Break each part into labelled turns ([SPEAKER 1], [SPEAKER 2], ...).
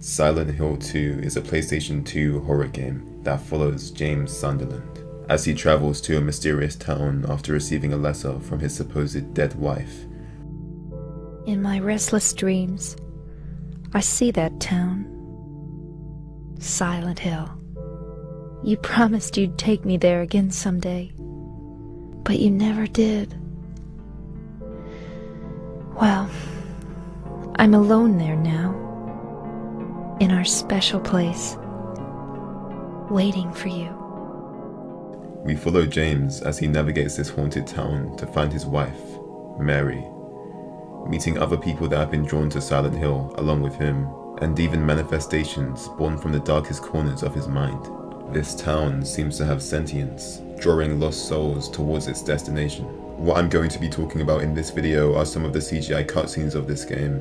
[SPEAKER 1] Silent Hill 2 is a PlayStation 2 horror game that follows James Sunderland as he travels to a mysterious town after receiving a letter from his supposed dead wife.
[SPEAKER 2] In my restless dreams, I see that town. Silent Hill. You promised you'd take me there again someday, but you never did. Well, I'm alone there now, in our special place, waiting for you.
[SPEAKER 1] We follow James as he navigates this haunted town to find his wife, Mary, meeting other people that have been drawn to Silent Hill along with him, and even manifestations born from the darkest corners of his mind. This town seems to have sentience, drawing lost souls towards its destination. What I'm going to be talking about in this video are some of the CGI cutscenes of this game,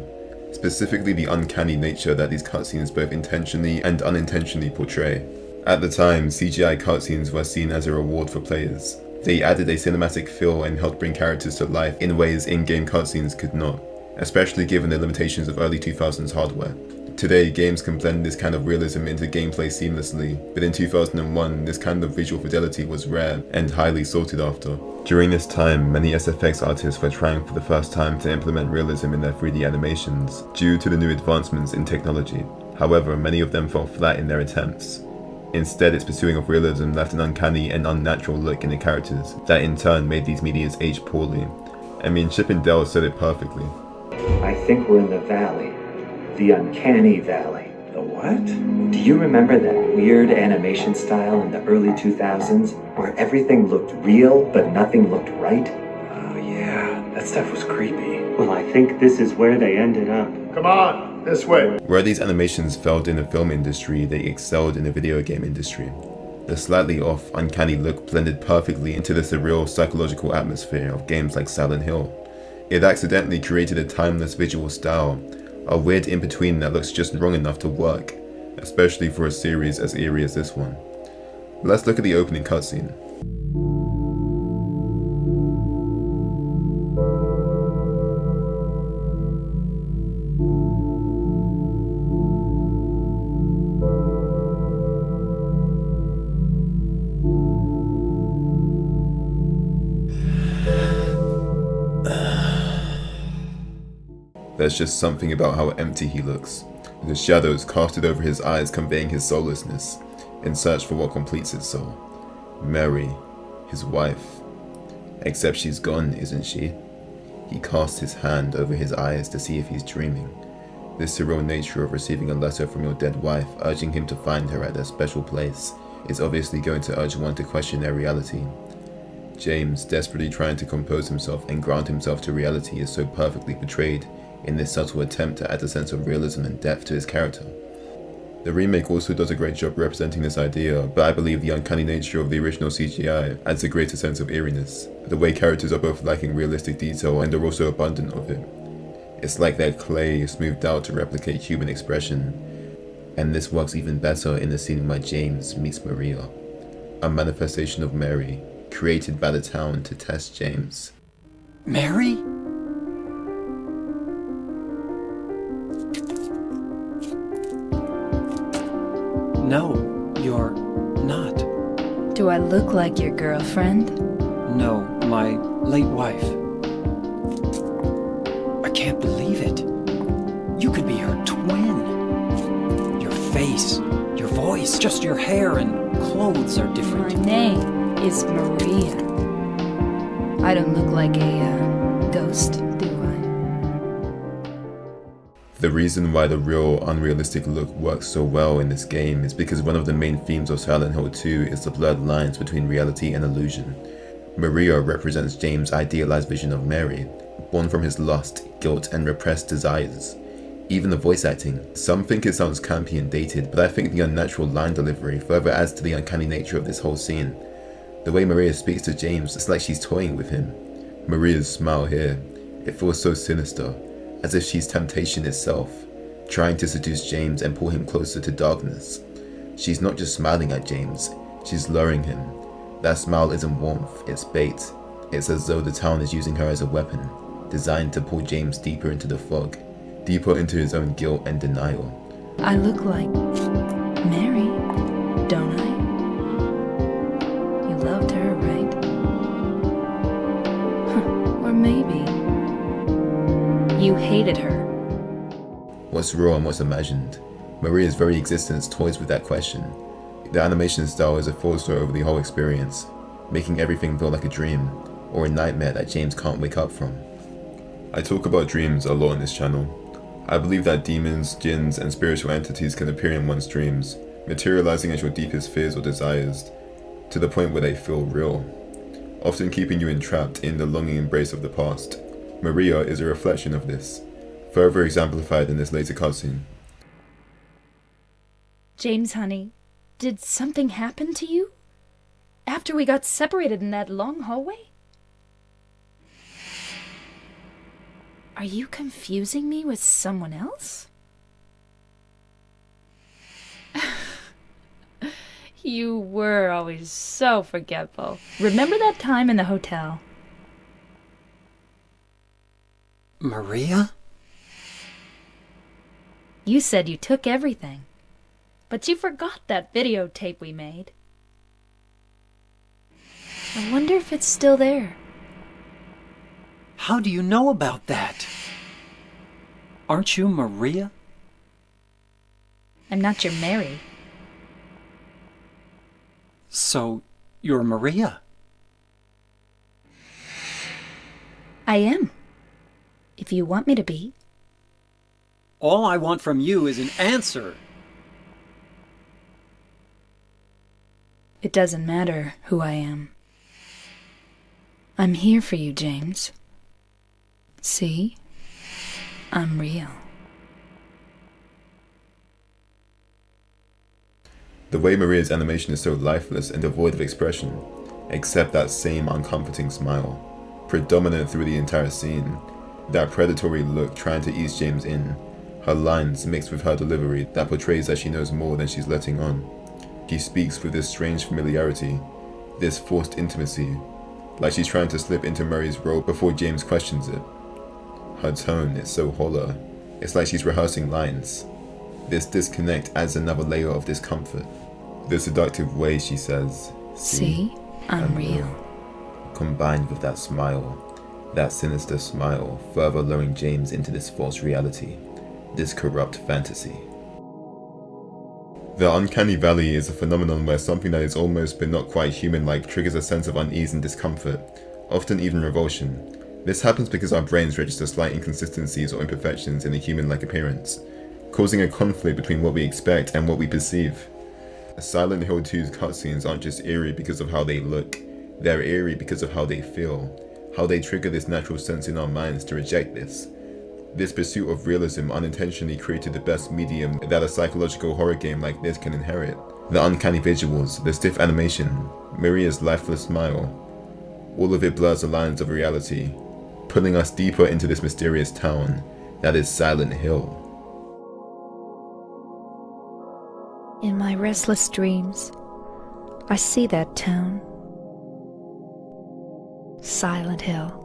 [SPEAKER 1] specifically the uncanny nature that these cutscenes both intentionally and unintentionally portray. At the time, CGI cutscenes were seen as a reward for players. They added a cinematic feel and helped bring characters to life in ways in-game cutscenes could not, especially given the limitations of early 2000s hardware. Today, games can blend this kind of realism into gameplay seamlessly, but in 2001, this kind of visual fidelity was rare and highly sought after. During this time, many SFX artists were trying for the first time to implement realism in their 3D animations, due to the new advancements in technology. However, many of them fell flat in their attempts. Instead, its pursuing of realism left an uncanny and unnatural look in the characters, that in turn made these medias age poorly. I mean, Chip and Dale said it perfectly.
[SPEAKER 3] I think we're in the valley. The Uncanny Valley.
[SPEAKER 4] The what?
[SPEAKER 3] Do you remember that weird animation style in the early 2000s where everything looked real but nothing looked right?
[SPEAKER 4] Oh yeah, that stuff was creepy.
[SPEAKER 5] Well, I think this is where they ended up.
[SPEAKER 6] Come on, this way.
[SPEAKER 1] Where these animations failed in the film industry, they excelled in the video game industry. The slightly off, uncanny look blended perfectly into the surreal psychological atmosphere of games like Silent Hill. It accidentally created a timeless visual style, a weird in-between that looks just wrong enough to work, especially for a series as eerie as this one. Let's look at the opening cutscene. There's just something about how empty he looks, the shadows casted over his eyes conveying his soullessness, in search for what completes his soul. Mary, his wife. Except she's gone, isn't she? He casts his hand over his eyes to see if he's dreaming. This surreal nature of receiving a letter from your dead wife urging him to find her at their special place is obviously going to urge one to question their reality. James, desperately trying to compose himself and ground himself to reality, is so perfectly portrayed in this subtle attempt to add a sense of realism and depth to his character. The remake also does a great job representing this idea, but I believe the uncanny nature of the original CGI adds a greater sense of eeriness. The way characters are both lacking realistic detail and are also abundant of it. It's like they're clay smoothed out to replicate human expression, and this works even better in the scene where James meets Maria, a manifestation of Mary, created by the town to test James.
[SPEAKER 4] Mary? No, you're not.
[SPEAKER 2] Do I look like your girlfriend?
[SPEAKER 4] No, my late wife. I can't believe it. You could be her twin. Your face, your voice, just your hair and clothes are
[SPEAKER 2] My
[SPEAKER 4] different.
[SPEAKER 2] name is Maria. I don't look like a ghost, do I?
[SPEAKER 1] The reason why the real, unrealistic look works so well in this game is because one of the main themes of Silent Hill 2 is the blurred lines between reality and illusion. Maria represents James' idealized vision of Mary, born from his lust, guilt, and repressed desires. Even the voice acting. Some think it sounds campy and dated, but I think the unnatural line delivery further adds to the uncanny nature of this whole scene. The way Maria speaks to James, it's like she's toying with him. Maria's smile here, it feels so sinister, as if she's temptation itself, trying to seduce James and pull him closer to darkness. She's not just smiling at James, she's luring him. That smile isn't warmth, it's bait. It's as though the town is using her as a weapon, designed to pull James deeper into the fog, deeper into his own guilt and denial.
[SPEAKER 2] I look like Mary, don't I? You loved her, right? Or maybe you hated her.
[SPEAKER 1] What's real and what's imagined? Maria's very existence toys with that question. The animation style is a force over the whole experience, making everything feel like a dream, or a nightmare that James can't wake up from. I talk about dreams a lot on this channel. I believe that demons, jinns, and spiritual entities can appear in one's dreams, materializing as your deepest fears or desires, to the point where they feel real, often keeping you entrapped in the longing embrace of the past. Maria is a reflection of this, further exemplified in this later cutscene.
[SPEAKER 2] James, honey, did something happen to you? After we got separated in that long hallway? Are you confusing me with someone else? You were always so forgetful. Remember that time in the hotel?
[SPEAKER 4] Maria?
[SPEAKER 2] You said you took everything, but you forgot that videotape we made. I wonder if it's still there.
[SPEAKER 4] How do you know about that? Aren't you Maria?
[SPEAKER 2] I'm not your Mary.
[SPEAKER 4] So, you're Maria?
[SPEAKER 2] I am. If you want me to be.
[SPEAKER 4] All I want from you is an answer.
[SPEAKER 2] It doesn't matter who I am. I'm here for you, James. See? I'm real.
[SPEAKER 1] The way Maria's animation is so lifeless and devoid of expression, except that same uncomforting smile, predominant through the entire scene, that predatory look trying to ease James in, her lines mixed with her delivery that portrays that she knows more than she's letting on. She speaks with this strange familiarity, this forced intimacy, like she's trying to slip into Murray's role before James questions it. Her tone is so hollow, it's like she's rehearsing lines. This disconnect adds another layer of discomfort. The seductive way she says,
[SPEAKER 2] See, I'm real.
[SPEAKER 1] Combined with that smile, that sinister smile, further luring James into this false reality, this corrupt fantasy. The uncanny valley is a phenomenon where something that is almost but not quite human-like triggers a sense of unease and discomfort, often even revulsion. This happens because our brains register slight inconsistencies or imperfections in the human-like appearance, causing a conflict between what we expect and what we perceive. Silent Hill 2's cutscenes aren't just eerie because of how they look, they're eerie because of how they feel, how they trigger this natural sense in our minds to reject this. This pursuit of realism unintentionally created the best medium that a psychological horror game like this can inherit. The uncanny visuals, the stiff animation, Maria's lifeless smile, all of it blurs the lines of reality, pulling us deeper into this mysterious town that is Silent Hill.
[SPEAKER 2] In my restless dreams, I see that town. Silent Hill.